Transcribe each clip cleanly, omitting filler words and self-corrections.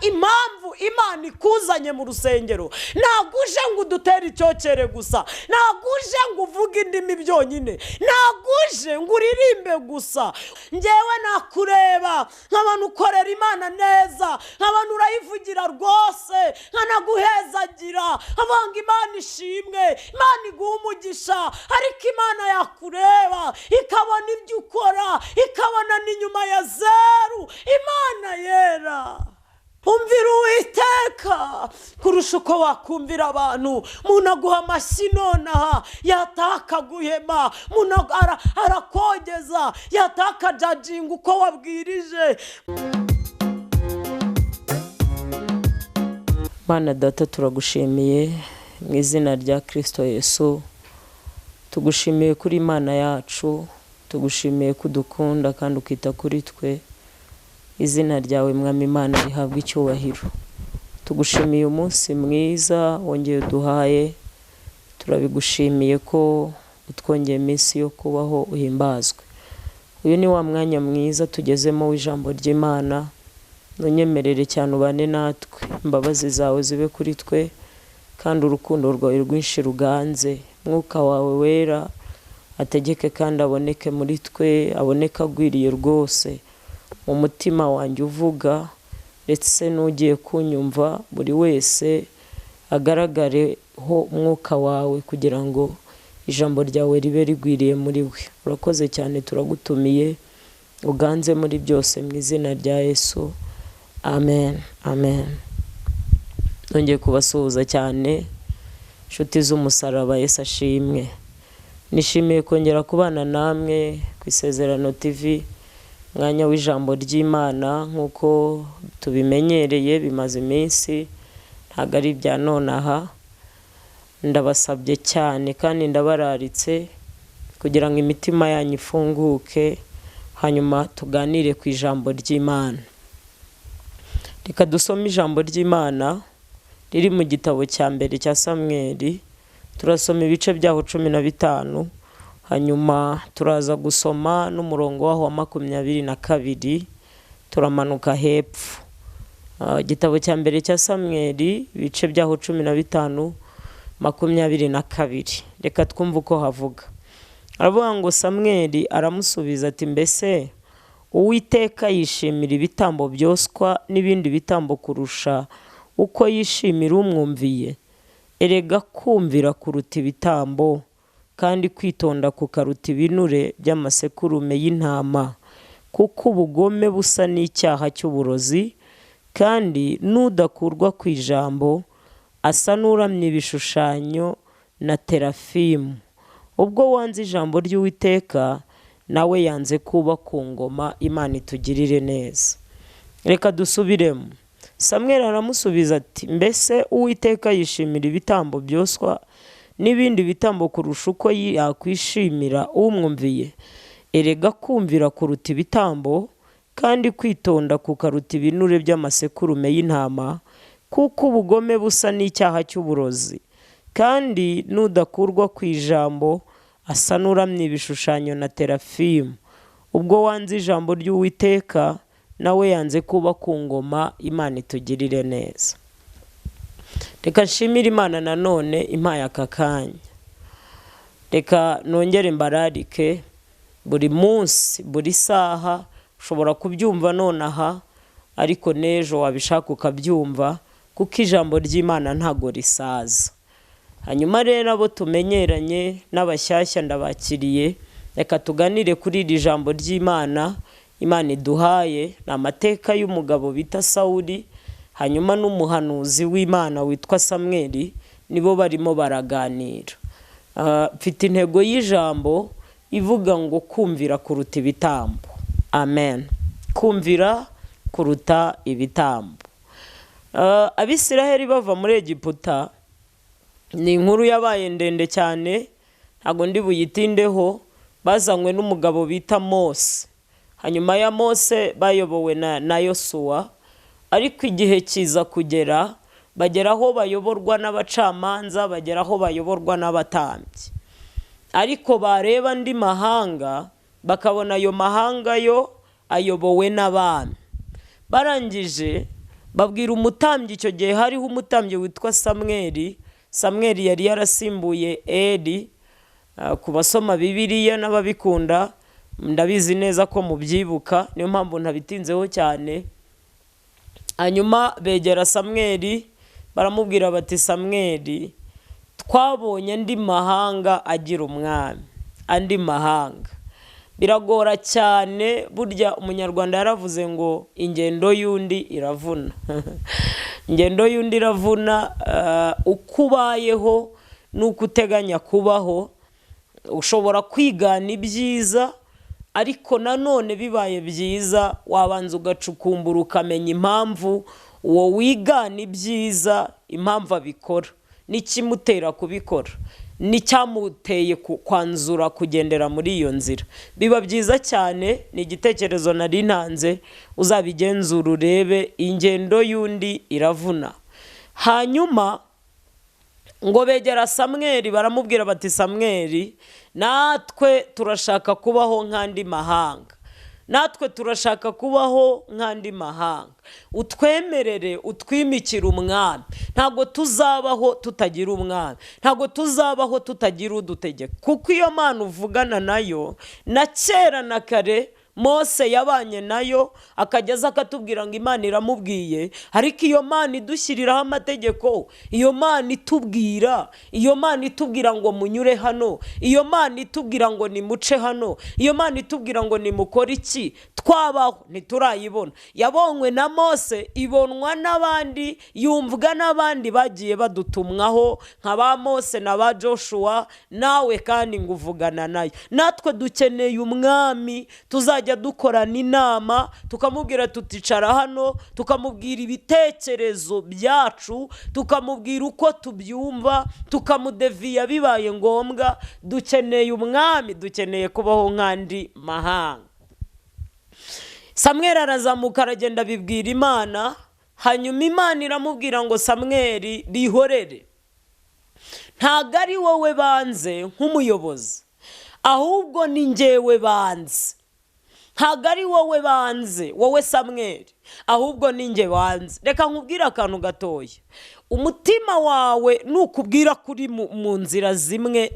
impamvu Imana ikuzanye mu rusengero ntabwo uje ngo udutere icyokere gusa, ntabwo uje ngo uvuge indimi byonyine, ntabwo uje ngo uririmbe gusa. Njyewe nakureba nk'abantu ukorera Imana neza, nk'abantu urayivugira rwose, nkanaguhezagira, abanga Imana ishimwe, Imana iguha umugisha. Ariko Imana yakureba ikabona ibyo ukora, ikabona n'inyuma ya zeru. Imana yera, umvira Uwiteka kurusha uko wakumvira abantu. Umuntu aguha amashyi nonaha yataha akaguhema, umuntu arakogeza yataha akajajinga uko wabwirije. Mana Data, turagushimiye mu izina rya Kristo Yesu. Tugushimiye kuri Imana yacu, tugushimiye kudukunda kandi ukita kuri twe. Izina ryawe Mwami Imana rihabwa icyubahiro. Tugushimiye umunsi mwiza wongeye duhaye, turabigushimiye ko utwongeye iminsi yo kubaho uhimbazwe. Uyu ni wa mwanya mwiza tugezemo w'ijambo ry'Imana. Nunyemerere cyane ubane natwe, imbabazi zawe zibe kuri twe kandi urukundo rwawe rwinshi ruganze. Mwuka wawe wera ategeke kandi aboneke muri twe, aboneka agwiriye rwose mu mutima wanjye uvuga, ndetse n'ugiye kunyumva buri wese agaragareho umwuka wawe kugira ngo ijambo ryawe ribe rigwiriye muri we. Urakoze cyane, turagutumiye uganze muri byose mu izina rya Yesu, amen amen. Nongeye kubasuhuza cyane inshuti z'umusaraba. Yesu ashimwe. Nishimiye kongera kubana namwe ku Isezerano TV, mwanya w'ijambo ry'Imana. Nk'uko tubimenyereye bimaze iminsi, ntabwo ari ibya nonaha. Ndabasabye cyane kandi ndabararitse kugira ngo imitima yanyu ifunguke, hanyuma tuganire ku ijambo ry'Imana. Reka dusome ijambo ry'Imana riri mu gitabo cya mbere cya Samweli. Turasoma ibice byaho 15, hanyuma turaza gusoma n'umurongo waho wa 22, turamanuka hepfo. Igitabo cya mbere cya Samweli ibice byaho 15, 22. Reka twumve uko havuga. Aravuga ngo Samweli aramusubiza ati, mbese Uwiteka yishimira ibitambo byoswa n'ibindi bitambo kurusha uko yishimira umwumviye? Erega kumvira kuruta ibitambo, kandi kwitonda kukaruta ibinure by'amasekurume y'intama. Kuko ubugome busa n'icyaha cy'uburozi, kandi nudakurwa ku ijambo asa n'uramye ibishushanyo na terafimu. Ubwo wanze ijambo ry'Uwiteka, nawe yanze kuba ku ngoma. Imana itugirire neza. Reka dusubiremo. Samweli aramusubiza ati, mbese Uwiteka yishimira ibitambo byoswa n'ibindi bitambo kurusha uko yakwishimira umwumviye? Erega kumvira kuruta ibitambo, kandi kwitonda kukaruta ibinure by'amasekurume y'intama. Kuko ubugome busa n'icyaha cy'uburozi, kandi nudakurwa ku ijambo asa n'uramye ibishushanyo na terafimu. Ubwo wanze ijambo ry'Uwiteka, nawe yanze kuba ku ngoma. Imana itugirire neza. Reka nshimire Imana nanone impaye aka kanya. Reka nongere mbararike buri munsi, buri saha. Ushobora kubyumva nonaha, ariko n'ejo wabishaka ukabyumva, kuko ijambo ry'Imana ntago risaza. Hanyuma rero abo tumenyeranye n'abashyashya ndabakiriye. Reka tuganire kuri iri jambo ry'Imana Imana iduhaye. Ni amateka y'umugabo bita Sawuli, hanyuma n'umuhanuzi w'Imana witwa Samweli, nibo barimo baraganira. Mfite intego y'ijambo ivuga ngo kumvira kuruta ibitambo. Amen. Kumvira kuruta ibitambo. Abisiraheli bava muri Egiputa, ni inkuru yabaye ndende cyane, ntago ndi buyitindeho. Bazanywe n'umugabo bita Mose. Hanyuma ya Mose bayobowe na Yosuwa, ariko igihe kiza kugera, bagera aho bayoborwa n'abacamanza, bagera aho bayoborwa n'abatambyi. Ariko bareba andi mahanga, bakabona ayo mahanga yo ayobowe n'abami. Barangije babwira umutambyi, icyo gihe hariho umutambyi witwa Samweli. Samweli yari yarasimbuye Eli. Ku basoma Bibiliya n'ababikunda ndabizi neza ko mubyibuka, niyo mpamvu ntabitinzeho cyane. Hanyuma begera Samweli baramubwira bati, Samweli, twabonye andi mahanga agira umwami, andi mahanga. Biragora cyane, burya umunyarwanda yaravuze ngo ingendo y'undi iravuna. Ingendo y'undi iravuna. Uko ubayeho n'uko uteganya kubaho, ushobora kwigana ibyiza, ariko nanone bibaye byiza wabanza ugacukumbura ukamenya impamvu uwo wigana ibyiza impamvu abikora, n'ikimutera kubikora, n'icyamuteye kwanzura kugendera muri iyo nzira. Biba byiza cyane, ni igitekerezo nari ntanze, uzabigenzura urebe, ingendo y'undi iravuna. Hanyuma ngo begera Samweli baramubwira bati, Samweli, natwe turashaka kubaho nk'andi mahanga, natwe turashaka kubaho nk'andi mahanga, utwemerere utwimikire umwami. Ntabwo tuzabaho tutagira umwami, ntabwo tuzabaho tutagira udutegeka, kuko iyo Mana uvugana nayo na kera na kare Mose yabanye nayo, akageza akatubwira ngo Imana iramubwiye. Ariko iyo Mana idushyiriraho amategeko, iyo Mana itubwira, iyo Mana itubwira ngo munyure hano, iyo Mana itubwira ngo nimuce hano, iyo Mana itubwira ngo nimukore iki, twabaho ntiturayibona. Yabonywe na Mose, ibonwa n'abandi, yumvwa n'abandi bagiye badutumwaho nka ba Mose na ba Joshua. Nawe kandi ngo uvugana nayo. Natwe dukeneye umwami tuzajya dukorana inama, tukamubwira tuticara hano, tukamubwira ibitekerezo byacu, tukamubwira uko tubyumva, tukamudeviya bibaye ngombwa. Dukeneye umwami, dukeneye kubaho nk'andi mahanga. Samweli arazamuka aragenda abibwira Imana. Hanyuma Imana iramubwira ngo, Samweli, bihorere, ntago ari wowe banze nk'umuyobozi, ahubwo ni njyewe banze. Ntago ari wowe banze, wowe Samweli, ahubwo ni njye banze. Reka nkubwire akantu gatoya. Umutima wawe nukubwira kuri mu nzira zimwe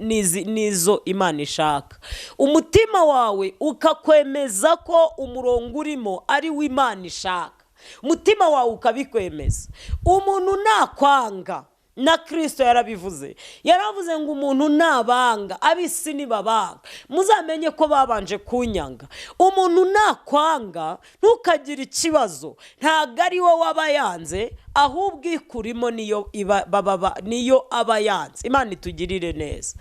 nizo Imana ishaka, umutima wawe ukakwemeza ko umurongo urimo ari wo Imana ishaka, umutima wawe ukabikwemeza, umuntu nakwanga, na Kristo yarabivuze, yaravuze ngo umuntu nabanga, ab'isi nibabanga, muzamenye ko babanje kunyanga. Umuntu nakwanga ntukagire ikibazo, ntago ari wowe aba yanze, ahubwo ikurimo niyo aba yanze. Imana itugirire neza.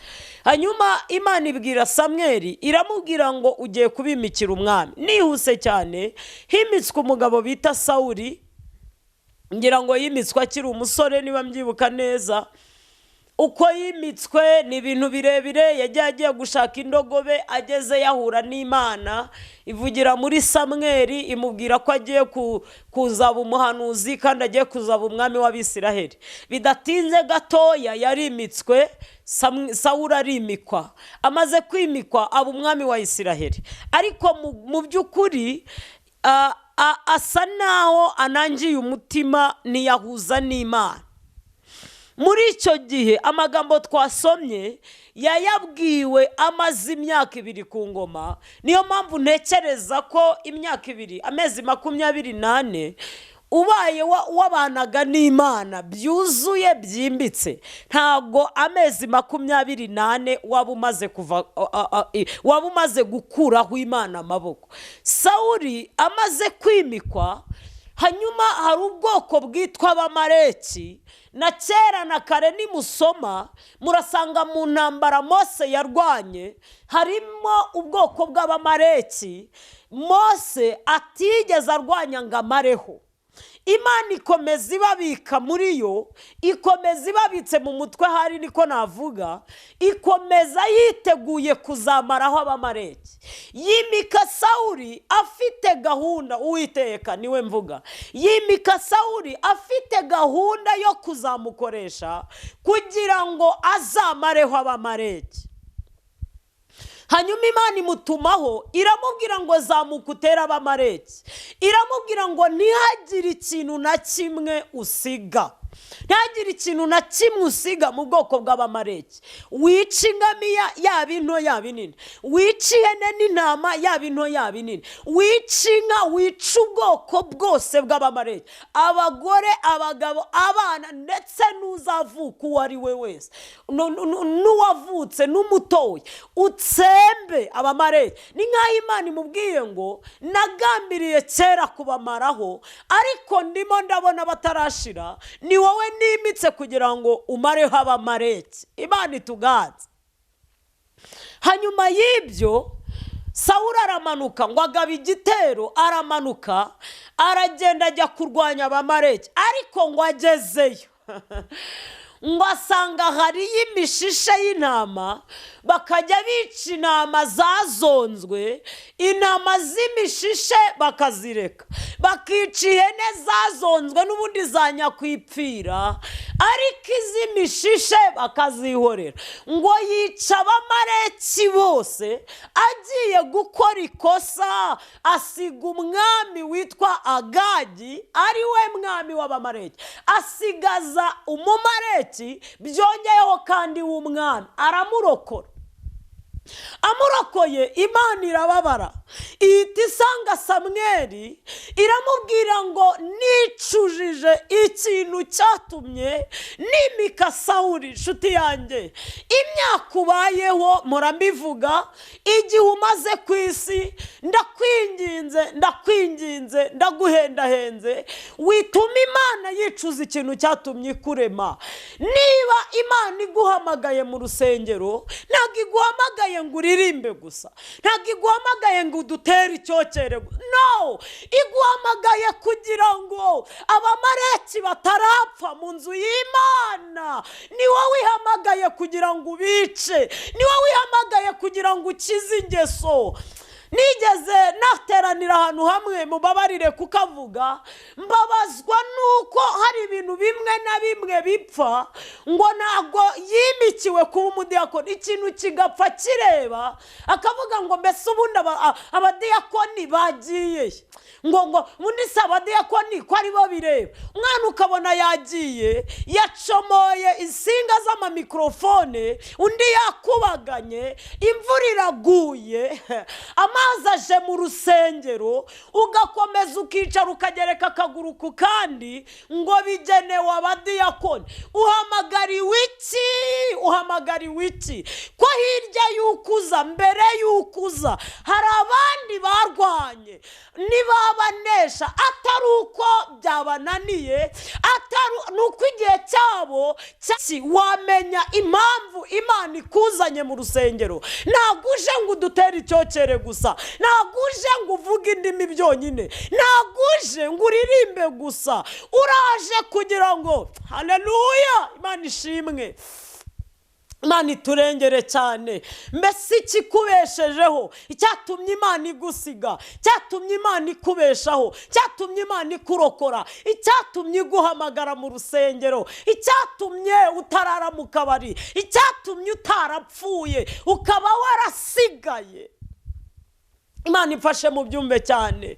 Hanyuma Imana ibwira Samweli, iramubwira ngo ugiye kubimikira umwami. Nihuse cyane, himitswe umugabo bita Sawuli. Ngira ngo yimitswe akiri umusore niba mbyibuka neza. Uko yimitswe ni ibintu birebire, yagiye agiye gushaka indogobe, ageze yahura n'Imana, ivugira muri Samweli, imubwira ko agiye kuzaba umuhanuzi kandi agiye kuzaba umwami w'Abisiraheli. Bidatinze gatoya yarimitswe, Sawuli arimikwa. Amaze kwimikwa aba umwami wa Isiraheli. Ariko mu by'ukuri asa naho anangiye umutima, ntiyahuza n'Imana. Muri icyo gihe amagambo twasomye yayabwiwe amaze imyaka 2 ku ngoma. Niyo mpamvu ntekereza ko imyaka 2, amezi 24, ubaye wabanaga n'Imana byuzuye byimbitse, ntago amezi 24 waba umaze gukuraho Imana amaboko. Sawuli amaze kwimikwa, hanyuma hari ubwoko bwitwa Abamaleki. Na kera na kare nimusoma murasanga mu ntambara Mose yarwanye harimo ubwoko bw'Abamaleki Mose atigeze arwanya ngo amareho. Imana ikomeza ibabika muri yo, ikomeza ibabitse mu mutwe, hari niko navuga, ikomeza yiteguye kuzamaraho Abamaleki. Yimika Sawuli afite gahunda, Uwiteka niwe mvuga, yimika Sawuli afite gahunda yo kuzamukoresha kugira ngo azamareho Abamaleki. hanyuma Imana imutumaho iramubwira ngo zamuka utere Abamaleki, iramubwira ngo ntihagire ikintu na kimwe usiga, ntihagire ikintu na kimwe usiga mu bwoko bw'Abamaleki. Wica ingamiya yaba into yaba inini, wica ihene n'intama yaba into yaba inini, wica inka, wica ubwoko bwose bw'Abamaleki, abagore, abagabo, abana, ndetse n'uzavuka uwo ari we wese, n'uwavutse n'umutoya, utsembe Abamaleki. Ni nk'aho Imana imubwiye ngo nagambiriye kera kubamaraho, ariko ndimo ndabona batarashira, ni wowe nimitse kugira ngo umareho Abamaleki. Imana ituganze. Hanyuma y'ibyo Sawuli aramanuka ngo agaba igitero, aramanuka aragenda ajya kurwanya Abamaleki, ariko ngo agezeyo ngo asanga hariyo imishishe y'intama, bakajya bica intama zazonzwe, intama z'imishishe bakazireka, bakica ihene zazonzwe n'ubundi za nyakwipfira, ariko iz'imishishe bakazihorera. Ngo yica Abamaleki bose, agiye gukora ikosa asiga umwami witwa Agagi, ari we mwami w'Abamaleki, asigaza Umumaleki byongeyeho kandi w'umwami, aramurokora. Amurokoye, Imana irababara, ihita isanga Samweli, iramubwira ngo nicujije ikintu cyatumye nimika Sawuli. Inshuti yanjye, imyaka ubayeho murambivuga, igihe umaze ku isi, ndakwinginze ndaguhendahenze, wituma Imana yicuza ikintu cyatumye ikurema. Niba Imana iguhamagaye mu rusengero, ntabwo iguhamagaye ngo uririmbe gusa, ntabwo iguhamagaye ngo udutere icyokere, no, iguhamagaye kugira ngo Abamaleki batarapfa mu nzu y'Imana. Ni wowe ihamagaye kugira ngo ubice, ni wowe ihamagaye kugira ngo ukize ingeso. Nigeze nateranira ahantu hamwe, mubabarire kukavuga, mbabazwa nuko hari ibintu bimwe na bimwe bipfa, ngo ntabwo yimikiwe kuba umudiyakoni, ikintu kigapfa kireba, akavuga ngo mbese ubundi abadiyakoni bagiye, ngo ubundi si abadiyakoni ko ari bo bireba. Umwana ukabona yagiye, yacomoye insinga z'amamikorofone, undi yakubaganye, imvura iraguye, amazi aje mu rusengero, ugakomeza ukicara ukagereka akaguru ku kandi, ngo bigenewe abadiyakoni. Uhamagariwe iki? Ko hirya y'ukuza, mbere y'ukuza, hari abandi barwanye, nibabanesha, atari uko byabananiye, atari nuko igihe cyabo wamenya impamvu Imana ikuzanye mu rusengero. Ntabwo uje ngo udutere icyokere gusa, ntabwo uje ngo uvuge indimi byonyine, ntabwo uje ngo uririmbe gusa, uraje kugira ngo, haleluya, Imana ishimwe, Imana iturengere cyane. Mbese ikikubeshejeho, icyatumye Imana igusiga, icyatumye Imana ikubeshaho, icyatumye Imana ikurokora, icyatumye iguhamagara mu rusengero, icyatumye utarara mu kabari, icyatumye utarapfuye ukaba warasigaye, Imana ifashe mu byumve cyane.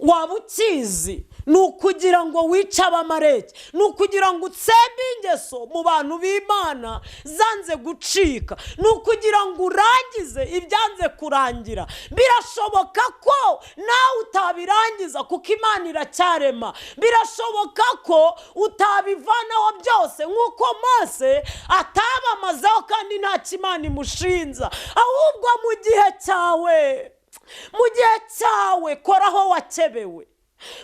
Waba ukizi, ni ukugira ngo wice Abamaleki, ni ukugira ngo utsembe ingeso mu bantu b'Imana zanze gucika, ni ukugira ngo urangize ibyanze kurangira. Birashoboka ko nawe utabirangiza kuko Imana iracyarema, birashoboka ko utabivanaho byose nk'uko Mose atabamazeho kandi nta Imana imushinza, ahubwo mu gihe cyawe koraho wakebewe.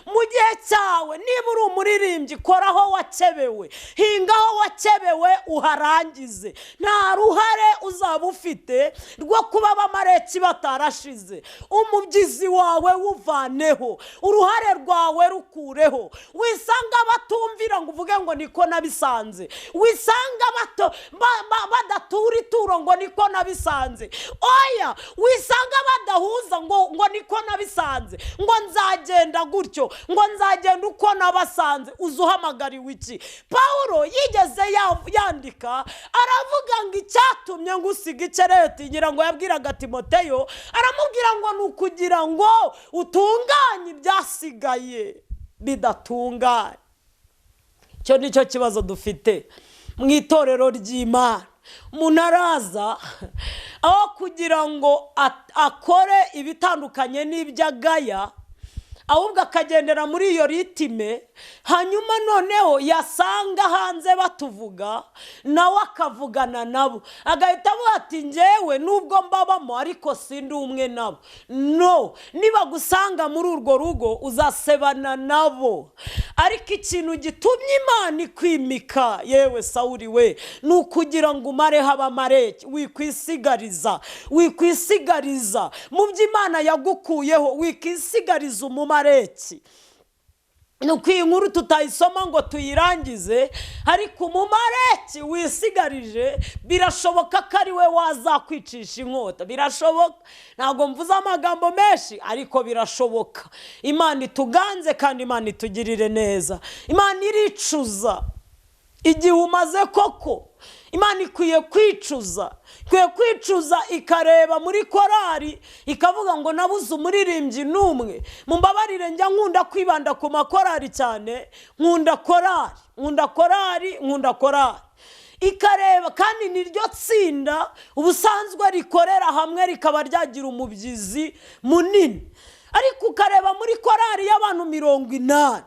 Mu gihe cyawe, niba uri umuririmbyi, koraho wakebewe, hingaho wakebewe, uharangize. Nta ruhare uzaba ufite rwo kuba Abamaleki batarashize. Umubyizi wawe wuvaneho, uruhare rwawe rukureho. Wisanga batumvira ngo uvuge ngo niko nabisanze, wisanga badatura ituro ngo niko nabisanze, oya wisanga badahuza ngo niko nabisanze, ngo nzagenda gutyo, ngo nzagenda uko nabasanze. Uzuhamagariwe iki? Pawulo yigeze yandika aravuga ngo icyatumye ngusiga icereti, ngira ngo yabwiraga Timoteyo, aramubwira ngo nukugira ngo utunganye ibyasigaye bidatunganye. Cyo nicyo kibazo dufite mu itorero ry'Imana. Umuntu araza aho kugira ngo akore ibitandukanye n'ibyagaya, ahubwo akagendera muri iyo ritime, hanyuma noneho yasanga hanze batuvuga nawe akavugana nabo, agahita avuga ati njyewe nubwo mbabamo ariko sindi umwe nabo. No, niba gusanga muri urwo rugo uzasebana nabo, ariko ikintu gitumye Imana ikwimika yewe Sawuli we, ni ukugira ngo umareho abamareki. Wikwisigariza mu byo Imana yagukuyeho, wikisigariza umumareki. Nuko iyi nkuru tutayisoma ngo tuyirangize, ariko umumareki wisigarije birashoboka ko ari we wazakwicisha inkota. Birashoboka, ntabwo mvuze amagambo menshi, ariko birashoboka. Imana ituganze kandi Imana itugirire neza. Imana iricuza igihe umaze koko. Imana ikwiye kwicuza ikareba muri korari ikavuga ngo nabuze umuririmbyi n'umwe. Mumbabarire, njya nkunda kwibanda ku makorari cyane, nkunda korari. Ikareba, kandi niryo tsinda ubusanzwe rikorera hamwe rikaba ryagira umubyizi munini. Ariko ukareba muri korari y'abantu 80,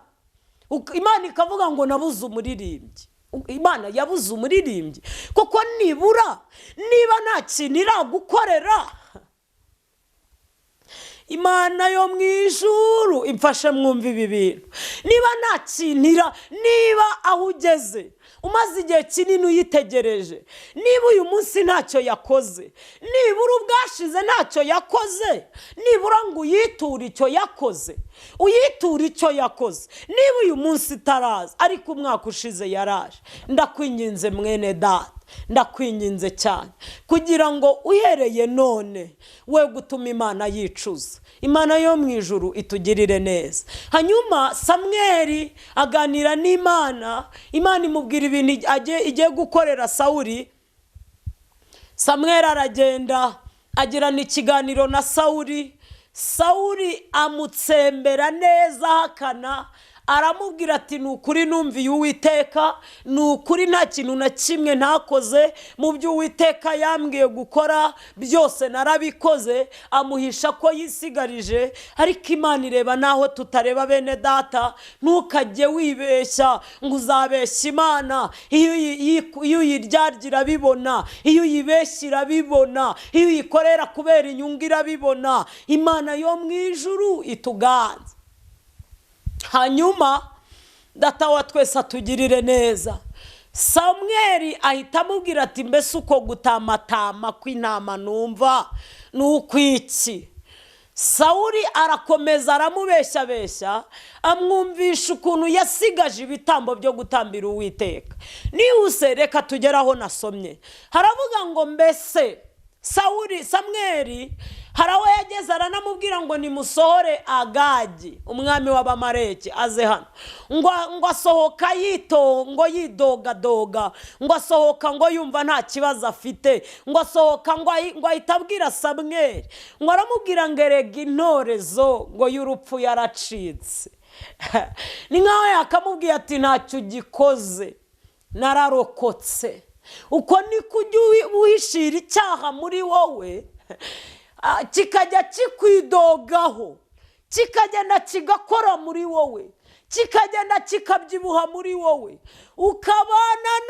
Imana ikavuga ngo nabuze umuririmbyi. Imana yabuze umuririmbyi kuko niba nta kintu iragukorera. Imana yo mu ijuru imfashe mwumva ibi bintu. Niba nta kintu niba aho ugeze umaze igihe kinini uyitegereje, niba uyu munsi ntacyo yakoze, nibura ubwashize ntacyo yakoze, nibura ngo uyiture icyo yakoze, niba uyu munsi itaraza ariko umwaka ushize yaraje, ndakwinginze mwene data, ndakwinginze cyane kugira ngo uhereye none we gutuma Imana yicuza. Imana yo mu ijuru itugirire neza. Hanyuma Samweli aganira n'Imana, Imana imubwira ibintu igiye gukorera Sawuli. Samweli aragenda agirana ikiganiro na Sawuli. Sawuli amutsembera neza hakana, aramubwira ati nukuri numviye Uwiteka, nukuri nta kintu na kimwe ntakoze mu byo Uwiteka yambwiye gukora byose narabikoze. Amuhisha ko yisigarije, ariko Imana ireba naho tutareba bene data. Ntukajye wibeshya ngo uzabeshya Imana. Iyo uyiryarya bibona, iyo uyibeshya irabibona, iyo uyikorera kubera inyungu irabibona. Imana yo mu ijuru ituganze. Hanyuma data wa twese atugirire neza. Samweli ahita amubwira ati mbese uko gutamatama kw'intama numva nukwiki? Sawuli arakomeza aramubeshyabeshya, amwumvisha ukuntu yasigaje ibitambo byo gutambira Uwiteka. Nihuse reka tugeraho nasomye. Haravuga ngo mbese Samweli haraho yageze aranamubwira ngo nimusohore Agagi umwami w'abamareki aze hano. Ngo asohoka yidogadoga, ngo asohoka ngo yumva nta kibazo afite, ngo asohoka ngo ahita abwira Samweli, ngo aramubwira ngo erega intorezo ngo y'urupfu yaracitse. Ni nkaho yakamubwiye ati ntacyo gikoze, nararokotse. Uko niko ujya uhishira icyaha muri wowe, kikajya kikwidogaho, kikagenda kigakora muri wowe, kikagenda kikabyibuha muri wowe, ukabana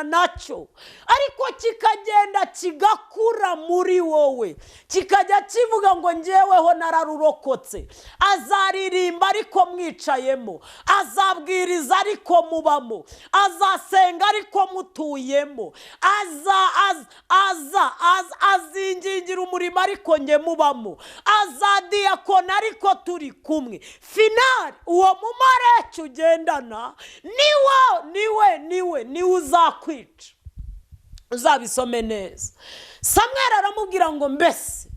nacyo, ariko kikagenda kigakura muri wowe, kikajya kivuga ngo njyeweho nararurokotse. Azaririmba ariko mwicayemo, azabwiriza ariko mubamo, azasenga ariko mutuyemo, azingingira umurimo ariko nge mubamo, azadiyakona ariko turi kumwe. finari uwo mumareki ugendana niwe uzakwica. Uzabisome neza. Samweli aramubwira ngo mbese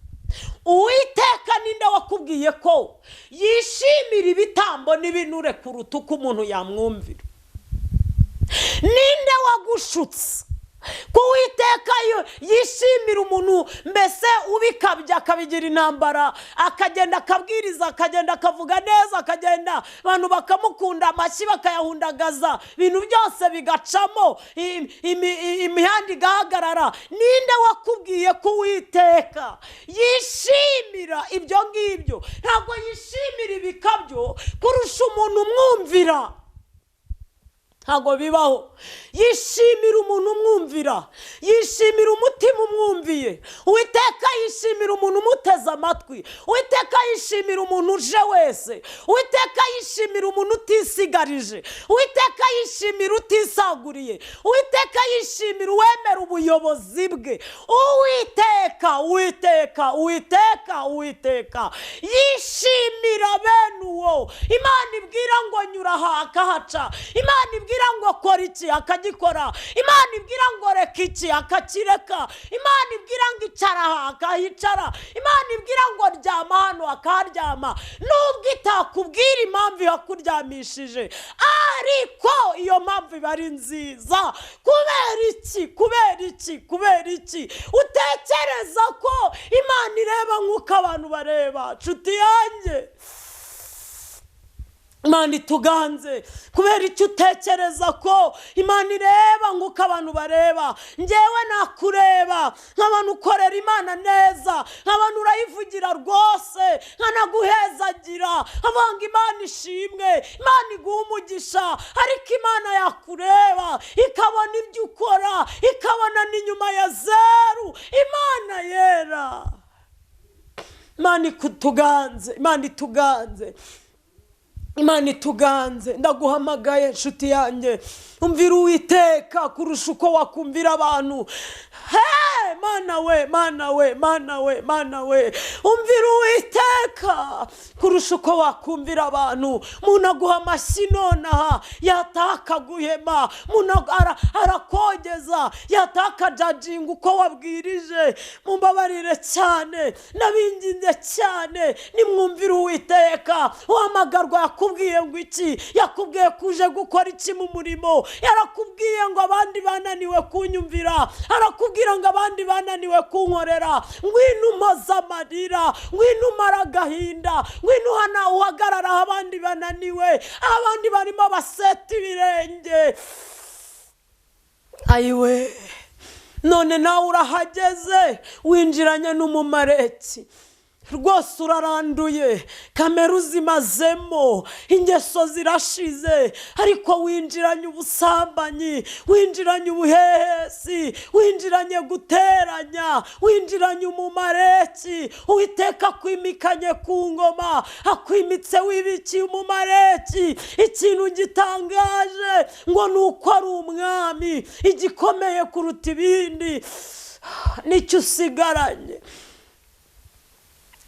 Uwiteka ninde wakubwiye ko yishimira ibitambo n'ibinure kuruta uko umuntu yamwumvira? Ninde wagushutse ko Uwiteka yishimira umuntu mbese ubikabya akabigira intambara, akagenda akabwiriza, akagenda akavuga neza, akagenda abantu bakamukunda, amashyi bakayahundagaza, ibintu byose bigacamo, imihanda igahagarara? Ninde wakubwiye ko Uwiteka yishimira ibyo ngibyo? Ntabwo yishimira ibikabyo kurusha umuntu umwumvira. Ntabwo bibaho. Yishimira umuntu umwumvira, yishimira umutima umwumviye. Uwiteka yishimira umuntu umuteze amatwi. Uwiteka yishimira umuntu uje wese. Uwiteka yishimira umuntu utisigarije. Uwiteka yishimira utisaguriye. Uwiteka yishimira uwemera ubuyobozi bwe. Uwiteka yishimira bene uwo Imana ibwira ngo nyura aha akahaca, Imana ibwira ngo kora iki akagikora, Imana ibwira ngo reka iki akakireka, Imana ibwira ngo icara aha akahicara, Imana ibwira ngo ryama hano akaharyama. Nubwo itakubwira impamvu yakuryamishije, ariko iyo mpamvu iba ari nziza. Kubera iki utekereza ko Imana ireba nk'uko abantu bareba? Nshuti yanjye, Imana ituganze. Kubera icyo utekereza ko Imana ireba nk'uko abantu bareba? Njyewe nakureba nk'abantu ukorera Imana neza, nk'abantu urayivugira rwose, nkanaguhezagira, avanga Imana ishimwe, Imana iguha umugisha. Ariko Imana yakureba ikabona ibyo ukora, ikabona n'inyuma ya zeru. Imana yera. Imana ituganze. Ndaguhamagaye nshuti yanjye, umvira Uwiteka kurusha uko wakumvira abantu. Mana we, umvira Uwiteka kurusha uko wakumvira abantu. Umuntu aguha amashyi nonaha, yataha akaguhema. Umuntu arakogeza, yataha akajajinga uko wabwirije. Mumbabarire cyane, nabinginze cyane, nimwumvira Uwiteka. Uhamagarwa yakubwiye ngo iki? Yakubwiye kuje gukora iki mu murimo? Yarakubwiye ngo abandi bananiwe kunyumvira, arakubwira ngo abandi bananiwe kunkorera. Ngwino umaze amarira, ngwino umara agahinda, ngwino hana uhagarara aho abandi bananiwe, abandi barimo baseta ibirenge. Ayiwe, none nawe urahageze, winjiranye n'umumareki. Rwose uraranduye, kamera uzimazemo, ingeso zirashize, ariko winjiranye ubusambanyi, winjiranye ubuhehesi, winjiranye guteranya, winjiranye umumareki. Uwiteka akwimikanye ku ngoma, akwimitse wibikiye umumareki. Ikintu gitangaje ngo ni uko ari umwami. Igikomeye kuruta ibindi nicyo usigaranye.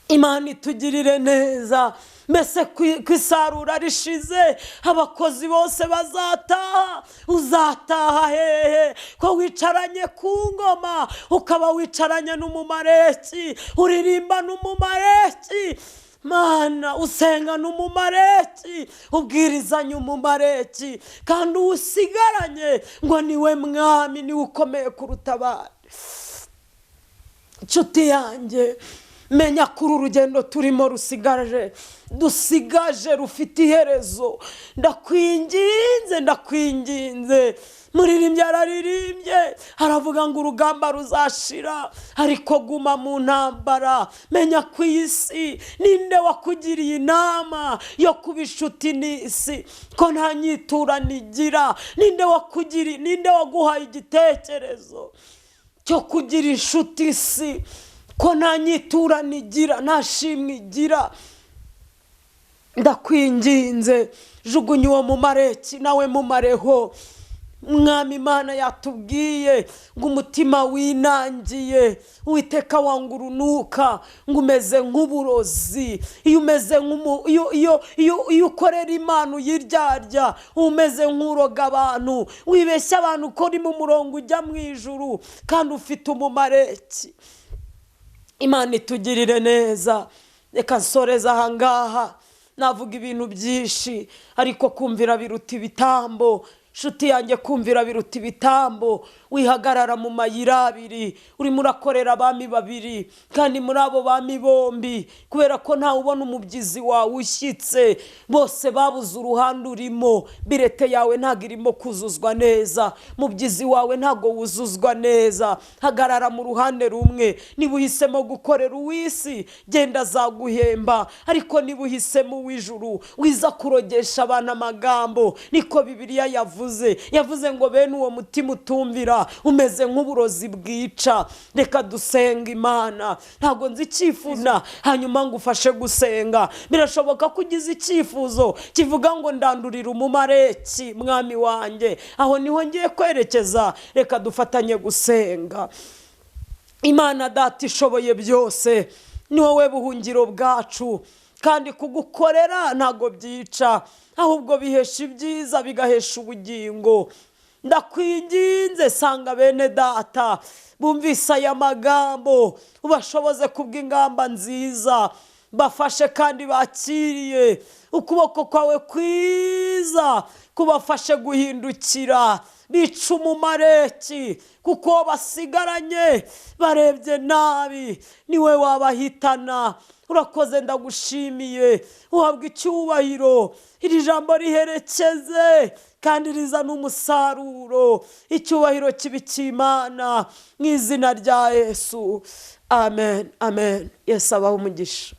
Imana itugirire neza. Mbese ku isarura rishize abakozi bose bazataha, uzataha hehe? Ko wicaranye ku ngoma, ukaba wicaranye n'umumareki, uririmba n'umumareki. Mana, usenga n'umumareki, ubwirizanye umumareki, kandi usigaranye ngo niwe mwami, niwe ukomeye kuruta abandi. Nshuti yanjye, menya kuri urugendo turimo dusigaje rufite iherezo. Ndakwinginze. Muririmbyi araririmbye, aravuga ngo urugamba ruzashira, ariko guma mu ntambara. Menya ku isi, ninde wakugiriye inama yo kuba inshuti n'isi ko nta nyiturano igira? Ninde waguhaye igitekerezo cyo kugira inshuti isi ko nta nyiturano igira, nta shimwe igira? Ndakwinginze, jugunya uwo mumareki nawe mumareho. Mwami Imana yatubwiye ngo umutima winangiye Uwiteka wanga urunuka, ngo umeze nk'uburozi. Iyo umeze iyo ukorera Imana uyiryarya, umeze nk'uroga abantu, wibeshya abantu ko uri mu murongo ujya mu ijuru kandi ufite umumareki. Imana itugirire neza. Reka nsoreza aha ngaha, navuga ibintu byinshi ariko kumvira biruta ibitambo. Nshuti yanjye, kumvira biruta ibitambo. Wihagarara mu mayira abiri, urimo urakorera abami babiri, kandi muri abo bami bombi kubera ko ntawe ubona umubyizi wawe ushyitse, bose babuze uruhande urimo. Birete yawe ntabwo irimo kuzuzwa neza, mubyizi wawe ntabwo wuzuzwa neza. Hagarara mu ruhande rumwe. Niba uhisemo gukorera uw'isi, genda azaguhemba, ariko niba uhisemo uw'ijuru, wiza kurogesha abantu amagambo. Niko Bibiliya yavuze ngo bene uwo mutima utumvira umeze nk'uburozi bwica. Reka dusenga Imana. Ntabwo nzi icyifuzo hanyuma ngo ufashe gusenga. Birashoboka ko ugize icyifuzo kivuga ngo ndandurira umumareki mwami wanjye, aho niho ngiye kwerekeza. Reka dufatanye gusenga. Imana Data ishoboye byose, ni wowe buhungiro bwacu, kandi kugukorera ntago byica, ahubwo bihesha ibyiza, bigahesha ubugingo. Ndakwinginze, sanga bene Data bumvise aya magambo, ubashoboze kubw'ingamba nziza, bafashe kandi bakiriye ukuboko kwawe kwiza, kubafashe guhindukira, bica umumareki, kuko basigaranye barebye nabi, niwe wabahitana. Urakoze, ndagushimiye, uhabwa icyubahiro. Iri jambo riherekeze kandi rizana umusaruro. Icyubahiro kibi cy'Imana mu izina rya Yesu. Amen, amen. Yesu abahe umugisha.